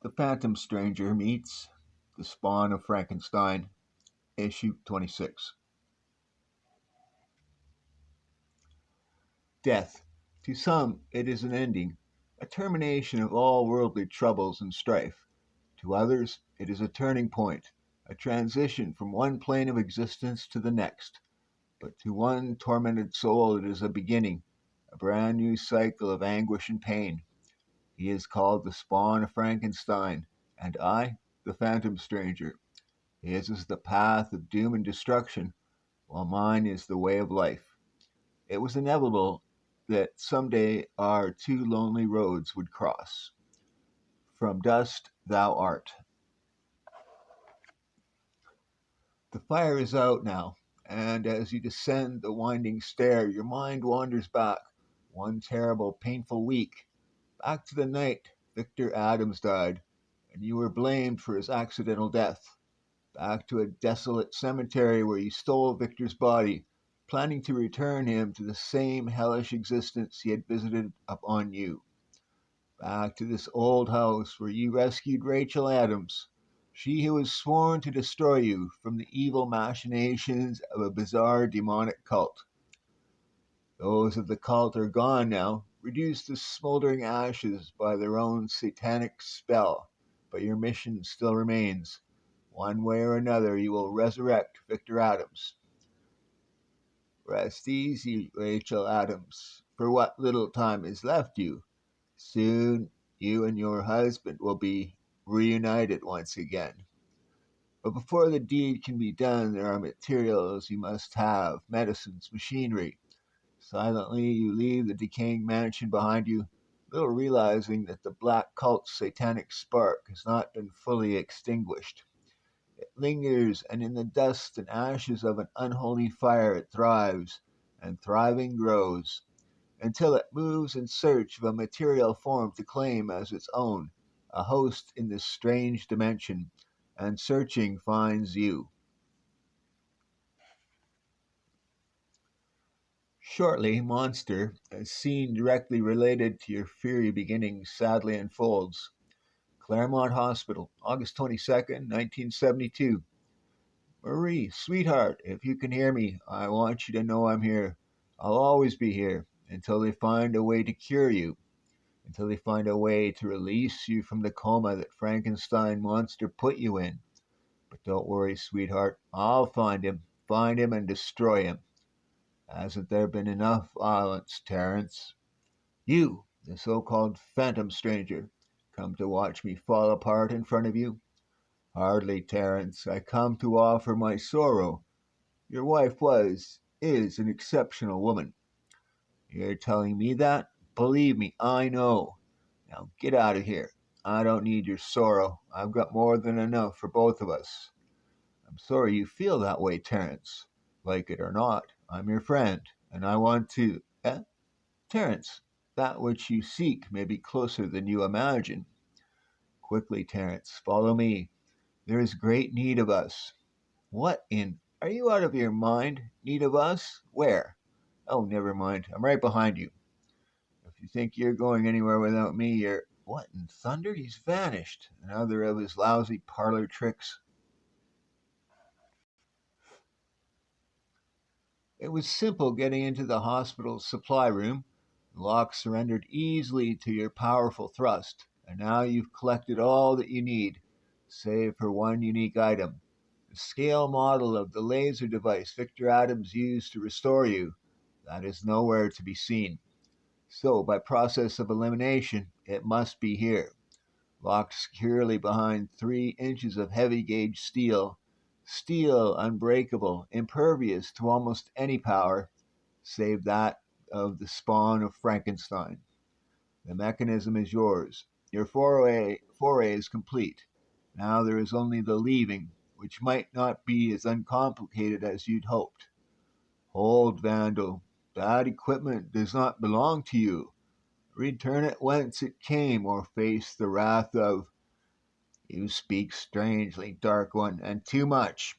The Phantom Stranger meets The Spawn of Frankenstein, issue 26. Death. To some it is an ending, a termination of all worldly troubles and strife. To others it is a turning point, a transition from one plane of existence to the next. But to one tormented soul it is a beginning, a brand new cycle of anguish and pain. He is called the Spawn of Frankenstein, and I, the Phantom Stranger. His is the path of doom and destruction, while mine is the way of life. It was inevitable that some day our two lonely roads would cross. From dust thou art. The fire is out now, and as you descend the winding stair, your mind wanders back, one terrible, painful week, back to the night Victor Adams died, and you were blamed for his accidental death. Back to a desolate cemetery where you stole Victor's body, planning to return him to the same hellish existence he had visited upon you. Back to this old house where you rescued Rachel Adams, she who was sworn to destroy you from the evil machinations of a bizarre demonic cult. Those of the cult are gone now, reduced to smoldering ashes by their own satanic spell, but your mission still remains. One way or another, you will resurrect Victor Adams. Rest easy, Rachel Adams, for what little time is left you. Soon you and your husband will be reunited once again. But before the deed can be done, there are materials you must have, medicines, machinery. Silently, you leave the decaying mansion behind you, little realizing that the black cult's satanic spark has not been fully extinguished. It lingers, and in the dust and ashes of an unholy fire it thrives, and thriving grows, until it moves in search of a material form to claim as its own, a host in this strange dimension, and searching finds you. Shortly, Monster, a scene directly related to your fiery beginnings, sadly unfolds. Claremont Hospital, August 22nd, 1972. Marie, sweetheart, if you can hear me, I want you to know I'm here. I'll always be here until they find a way to cure you, until they find a way to release you from the coma that Frankenstein monster put you in. But don't worry, sweetheart, I'll find him and destroy him. Hasn't there been enough violence, Terence? You, the so-called phantom stranger, come to watch me fall apart in front of you? Hardly, Terence. I come to offer my sorrow. Your wife is an exceptional woman. You're telling me that? Believe me, I know. Now get out of here. I don't need your sorrow. I've got more than enough for both of us. I'm sorry you feel that way, Terence. Like it or not, I'm your friend, and I want to. Terence, that which you seek may be closer than you imagine. Quickly, Terence, follow me. There is great need of us. What in? Are you out of your mind? Need of us? Where? Oh, never mind. I'm right behind you. If you think you're going anywhere without me, you're. What in thunder? He's vanished. Another of his lousy parlor tricks. It was simple getting into the hospital's supply room. The lock surrendered easily to your powerful thrust, and now you've collected all that you need, save for one unique item. The scale model of the laser device Victor Adams used to restore you. That is nowhere to be seen. So, by process of elimination, it must be here, locked securely behind 3 inches of heavy gauge steel. Steel unbreakable, impervious to almost any power, save that of the spawn of Frankenstein. The mechanism is yours. Your foray is complete. Now there is only the leaving, which might not be as uncomplicated as you'd hoped. Hold, Vandal. That equipment does not belong to you. Return it whence it came, or face the wrath of. You speak strangely, Dark One, and too much.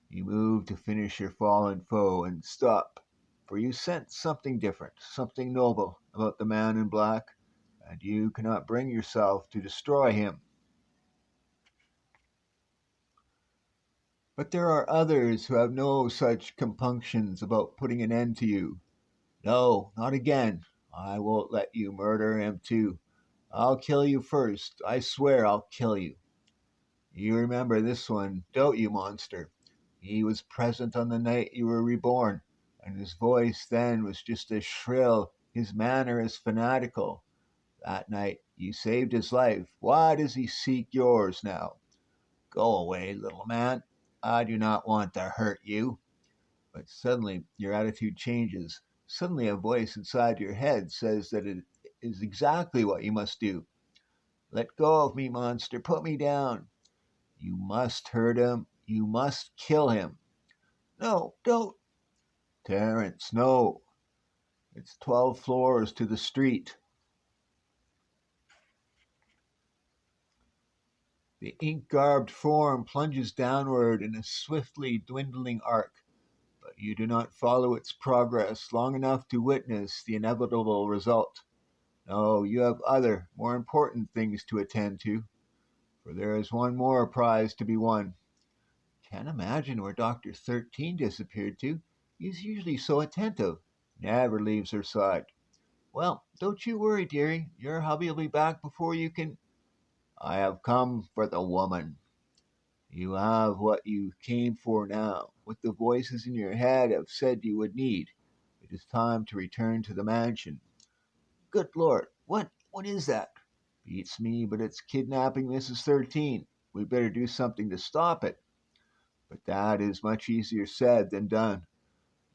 You move to finish your fallen foe, and stop, for you sense something different, something noble about the man in black, and you cannot bring yourself to destroy him. But there are others who have no such compunctions about putting an end to you. No, not again. I won't let you murder him too. I'll kill you first. I swear I'll kill you. You remember this one, don't you, monster? He was present on the night you were reborn, and his voice then was just as shrill, his manner as fanatical. That night you saved his life. Why does he seek yours now? Go away, little man. I do not want to hurt you. But suddenly your attitude changes. Suddenly a voice inside your head says that it is exactly what you must do. Let go of me, monster. Put me down. You must hurt him. You must kill him. No, don't. Terence, no. It's 12 floors to the street. The ink garbed form plunges downward in a swiftly dwindling arc, but you do not follow its progress long enough to witness the inevitable result. No, you have other, more important things to attend to, for there is one more prize to be won. Can't imagine where Dr. 13 disappeared to. He's usually so attentive. Never leaves her side. Well, don't you worry, dearie. Your hubby will be back before you can. I have come for the woman. You have what you came for now, what the voices in your head have said you would need. It is time to return to the mansion. Good Lord, what is that? Beats me, but it's kidnapping Mrs. 13. We better do something to stop it. But that is much easier said than done.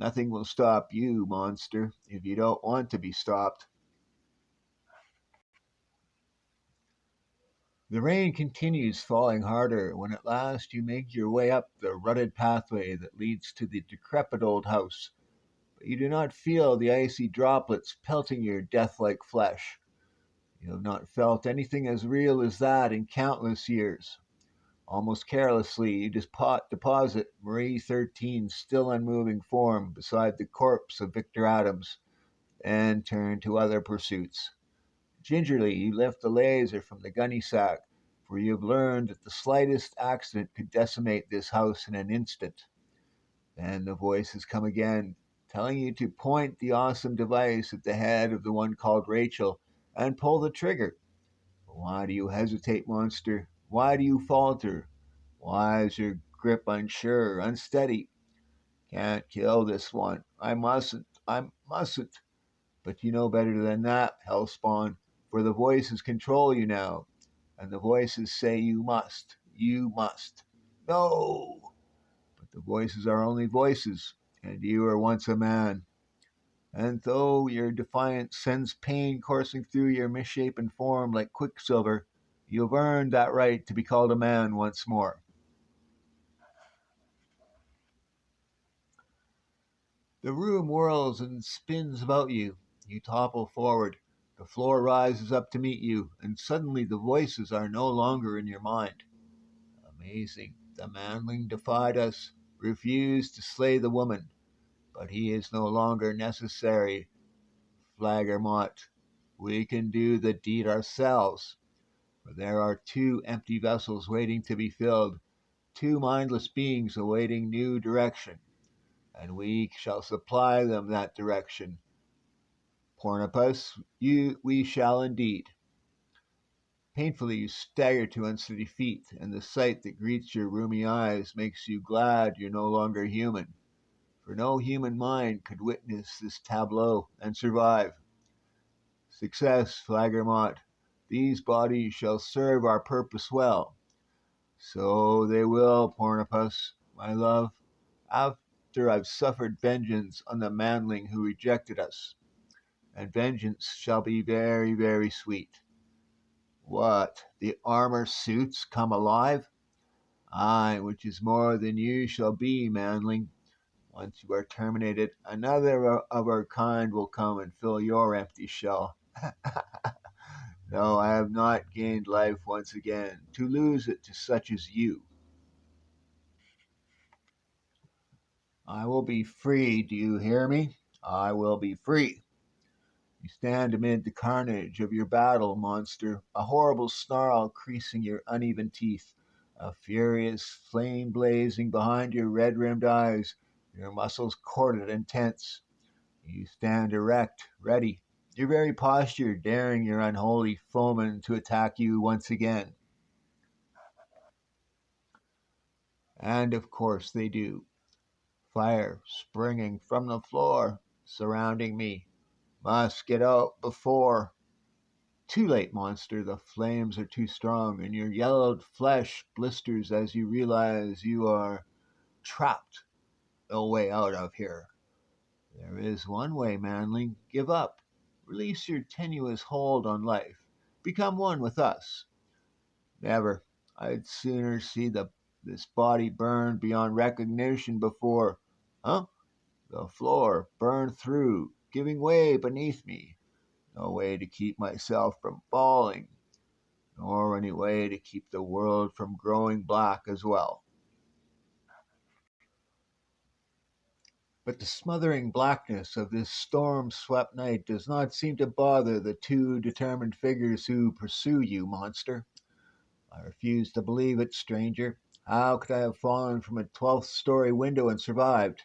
Nothing will stop you, monster, if you don't want to be stopped. The rain continues falling harder when at last you make your way up the rutted pathway that leads to the decrepit old house, but you do not feel the icy droplets pelting your death like flesh. You have not felt anything as real as that in countless years. Almost carelessly, you deposit Marie 13's still unmoving form beside the corpse of Victor Adams, and turn to other pursuits. Gingerly, you lift the laser from the gunny sack, for you have learned that the slightest accident could decimate this house in an instant. Then the voices come again, telling you to point the awesome device at the head of the one called Rachel and pull the trigger. Why do you hesitate, monster? Why do you falter? Why is your grip unsure, unsteady? Can't kill this one. I mustn't. I mustn't. But you know better than that, Hellspawn, for the voices control you now, and the voices say you must. You must. No! But the voices are only voices, and you were once a man. And though your defiance sends pain coursing through your misshapen form like quicksilver, you've earned that right to be called a man once more. The room whirls and spins about you. You topple forward. The floor rises up to meet you, and suddenly the voices are no longer in your mind. Amazing. The manling defied us, refused to slay the woman, but he is no longer necessary. Flaggermont, we can do the deed ourselves, for there are two empty vessels waiting to be filled, two mindless beings awaiting new direction, and we shall supply them that direction. Pornopus, we shall indeed. Painfully you stagger to unsteady feet, and the sight that greets your rheumy eyes makes you glad you're no longer human, for no human mind could witness this tableau and survive. Success, Flaggermont. These bodies shall serve our purpose well. So they will, Pornopus, my love, after I've suffered vengeance on the manling who rejected us. And vengeance shall be very, very sweet. What, the armor suits come alive? Ay, which is more than you shall be, manling. Once you are terminated, another of our kind will come and fill your empty shell. No, I have not gained life once again, to lose it to such as you. I will be free, do you hear me? I will be free. You stand amid the carnage of your battle, monster, a horrible snarl creasing your uneven teeth. a furious flame blazing behind your red rimmed eyes, your muscles corded and tense. You stand erect, ready, your very posture daring your unholy foeman to attack you once again. And of course they do. Fire springing from the floor, surrounding me. Must get out before. Too late, monster. The flames are too strong, and your yellowed flesh blisters as you realize you are trapped. No way out of here. There is one way, manling. Give up. Release your tenuous hold on life. Become one with us. Never. I'd sooner see this body burn beyond recognition before. Huh? The floor burned through, giving way beneath me. No way to keep myself from falling, nor any way to keep the world from growing black as well. But the smothering blackness of this storm swept night does not seem to bother the two determined figures who pursue you, monster. I refuse to believe it, stranger. How could I have fallen from a 12th story window and survived?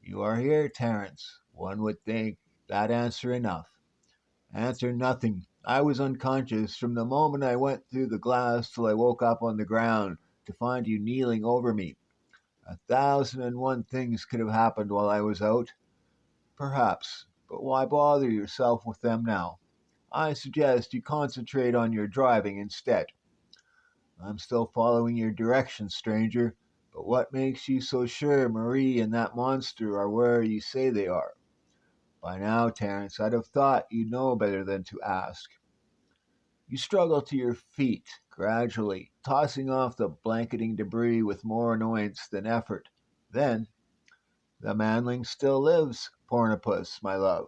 You are here, Terence. One would think that answer enough. Answer nothing. I was unconscious from the moment I went through the glass till I woke up on the ground to find you kneeling over me. 1,001 things could have happened while I was out. Perhaps, but why bother yourself with them now? I suggest you concentrate on your driving instead. I'm still following your directions, stranger, but what makes you so sure Marie and that monster are where you say they are? By now, Terence, I'd have thought you'd know better than to ask. You struggle to your feet, gradually, tossing off the blanketing debris with more annoyance than effort. Then, the manling still lives, Pornopus, my love.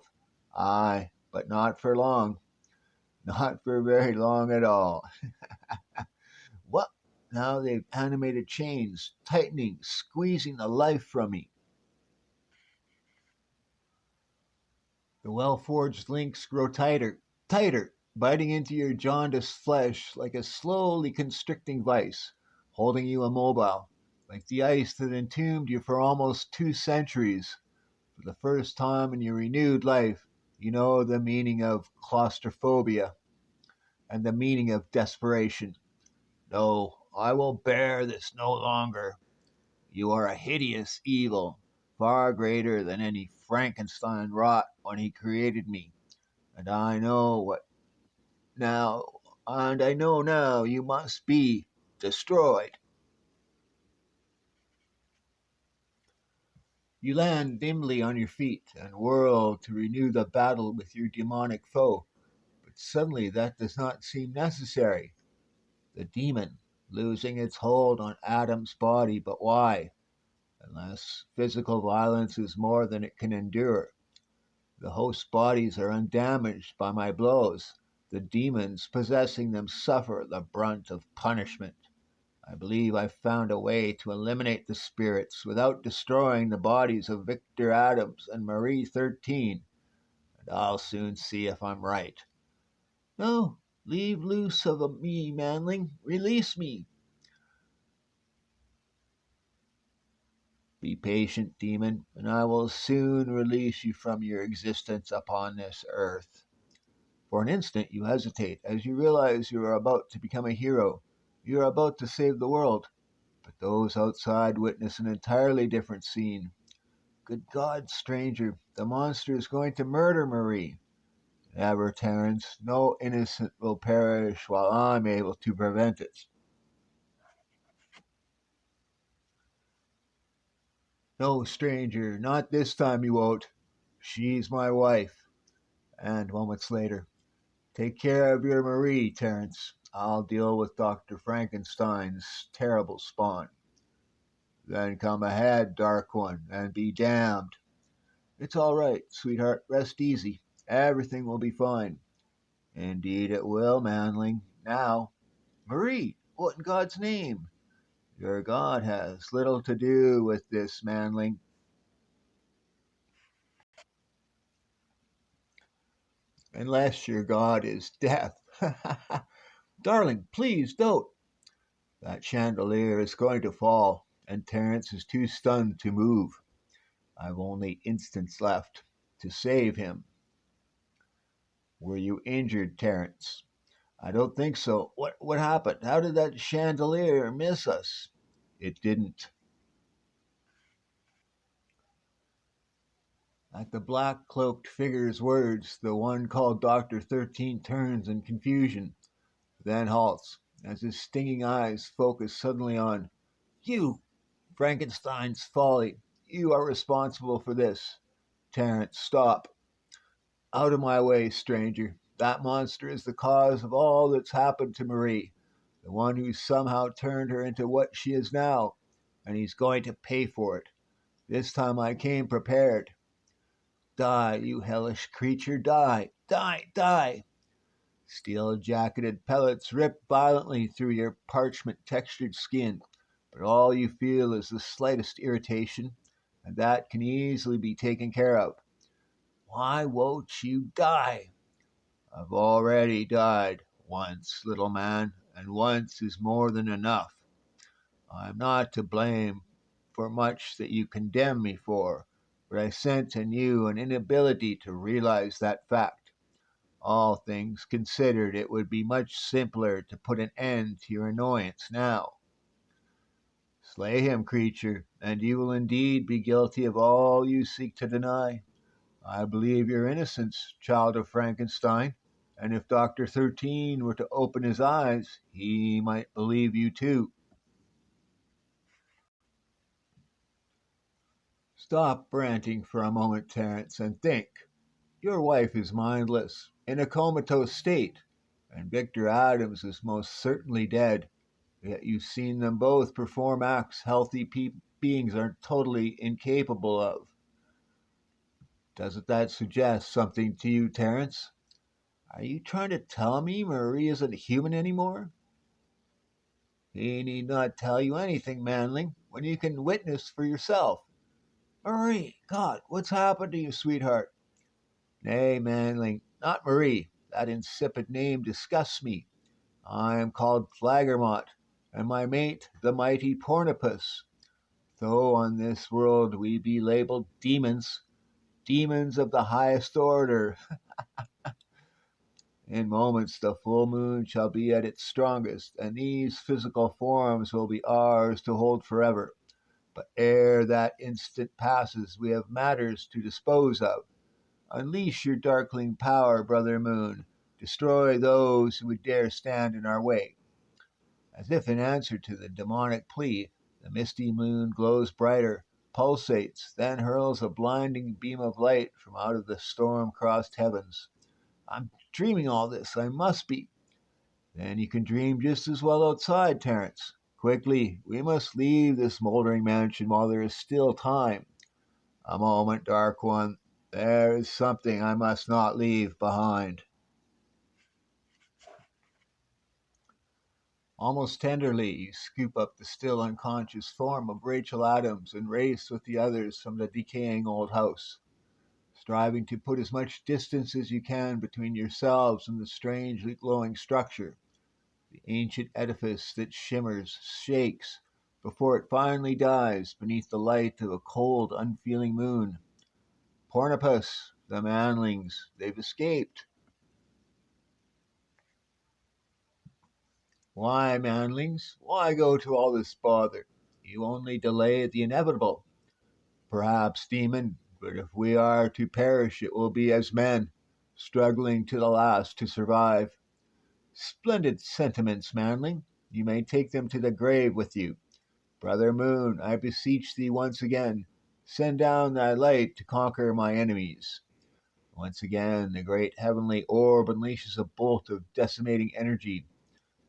Ay, but not for long. Not for very long at all. What? Now they've animated chains, tightening, squeezing the life from me. The well forged links grow tighter, tighter, biting into your jaundiced flesh like a slowly constricting vice, holding you immobile, like the ice that entombed you for almost 2 centuries. For the first time in your renewed life, you know the meaning of claustrophobia and the meaning of desperation. No, I will bear this no longer. You are a hideous evil, far greater than any Frankenstein wrought when he created me. And I know what now, and I know now you must be destroyed. You land dimly on your feet and whirl to renew the battle with your demonic foe, but suddenly that does not seem necessary. The demon, losing its hold on Adam's body, but why? Unless physical violence is more than it can endure. The host's bodies are undamaged by my blows. The demons possessing them suffer the brunt of punishment. I believe I've found a way to eliminate the spirits without destroying the bodies of Victor Adams and Marie 13, and I'll soon see if I'm right. No, leave loose of me, manling. Release me. Be patient, demon, and I will soon release you from your existence upon this earth. For an instant you hesitate as you realize you are about to become a hero. You are about to save the world. But those outside witness an entirely different scene. Good God, stranger, the monster is going to murder Marie. Never, Terence. No innocent will perish while I'm able to prevent it. No, stranger, not this time you won't. She's my wife. And moments later, take care of your Marie, Terence. I'll deal with Dr. Frankenstein's terrible spawn. Then come ahead, Dark One, and be damned. It's all right, sweetheart. Rest easy. Everything will be fine. Indeed it will, manling. Now, Marie, what in God's name? Your God has little to do with this, manling. Unless your God is death. Darling, please don't. That chandelier is going to fall, and Terence is too stunned to move. I've only instants left to save him. Were you injured, Terence? I don't think so. What happened? How did that chandelier miss us? It didn't. At the black cloaked figure's words, the one called Dr. 13 turns in confusion, then halts, as his stinging eyes focus suddenly on you, Frankenstein's folly. You are responsible for this. Terence, stop. Out of my way, stranger. That monster is the cause of all that's happened to Marie, the one who somehow turned her into what she is now, and he's going to pay for it. This time I came prepared. Die, you hellish creature, die, die, die! Steel jacketed pellets rip violently through your parchment textured skin, but all you feel is the slightest irritation, and that can easily be taken care of. Why won't you die? I've already died once, little man, and once is more than enough. I'm not to blame for much that you condemn me for, but I sense in you an inability to realize that fact. All things considered, it would be much simpler to put an end to your annoyance now. Slay him, creature, and you will indeed be guilty of all you seek to deny. I believe your innocence, child of Frankenstein, and if Dr. 13 were to open his eyes, he might believe you too. Stop ranting for a moment, Terence, and think. Your wife is mindless, in a comatose state, and Victor Adams is most certainly dead. Yet you've seen them both perform acts healthy beings are totally incapable of. Doesn't that suggest something to you, Terence? Are you trying to tell me Marie isn't human anymore? He need not tell you anything, Manling, when you can witness for yourself. Marie, God, what's happened to you, sweetheart? Nay, Manling, not Marie. That insipid name disgusts me. I am called Flaggermont, and my mate the mighty Pornipus. Though on this world we be labeled demons, demons of the highest order. In moments the full moon shall be at its strongest, and these physical forms will be ours to hold forever. But ere that instant passes, we have matters to dispose of. Unleash your darkling power, brother moon. Destroy those who would dare stand in our way. As if in answer to the demonic plea, the misty moon glows brighter, pulsates, then hurls a blinding beam of light from out of the storm-crossed heavens. I'm dreaming all this. I must be. Then you can dream just as well outside, Terence. Quickly, we must leave this moldering mansion while there is still time. A moment, Dark One. There is something I must not leave behind. Almost tenderly, you scoop up the still unconscious form of Rachel Adams and race with the others from the decaying old house, striving to put as much distance as you can between yourselves and the strangely glowing structure, the ancient edifice that shimmers, shakes, before it finally dies beneath the light of a cold, unfeeling moon. Pornipus, the manlings, they've escaped. Why, manlings? Why go to all this bother? You only delay the inevitable. Perhaps, demon, but if we are to perish, it will be as men, struggling to the last to survive. Splendid sentiments, manling. You may take them to the grave with you. Brother Moon, I beseech thee once again, send down thy light to conquer my enemies. Once again, the great heavenly orb unleashes a bolt of decimating energy.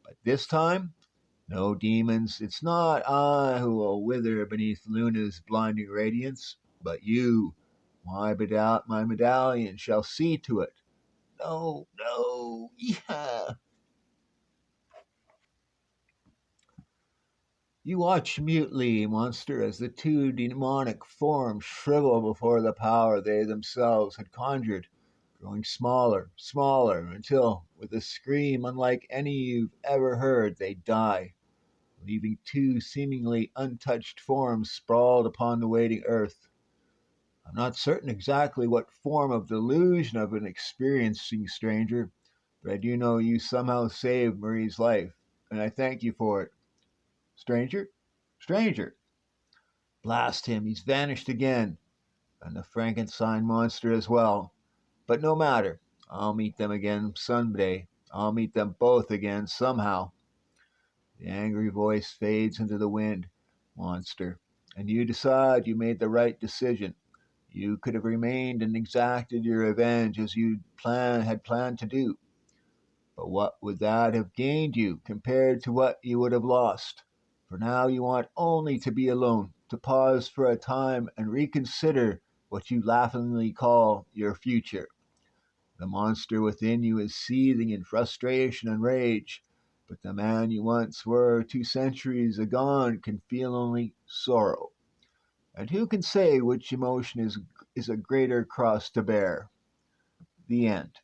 But this time, no demons, it's not I who will wither beneath Luna's blinding radiance, but you. My medallion shall see to it. No, no, yeah. You watch mutely, monster, as the two demonic forms shrivel before the power they themselves had conjured, growing smaller, smaller, until, with a scream unlike any you've ever heard, they die, leaving two seemingly untouched forms sprawled upon the waiting earth. I'm not certain exactly what form of delusion of an experiencing stranger, but I do know you somehow saved Marie's life, and I thank you for it. Stranger? Stranger! Blast him, he's vanished again, and the Frankenstein monster as well. But no matter, I'll meet them again someday. I'll meet them both again somehow. The angry voice fades into the wind. Monster. And you decide you made the right decision. You could have remained and exacted your revenge as you had planned to do. But what would that have gained you compared to what you would have lost? For now you want only to be alone, to pause for a time and reconsider what you laughingly call your future. The monster within you is seething in frustration and rage, but the man you once were 2 centuries agone can feel only sorrow. And who can say which emotion is a greater cross to bear? The end.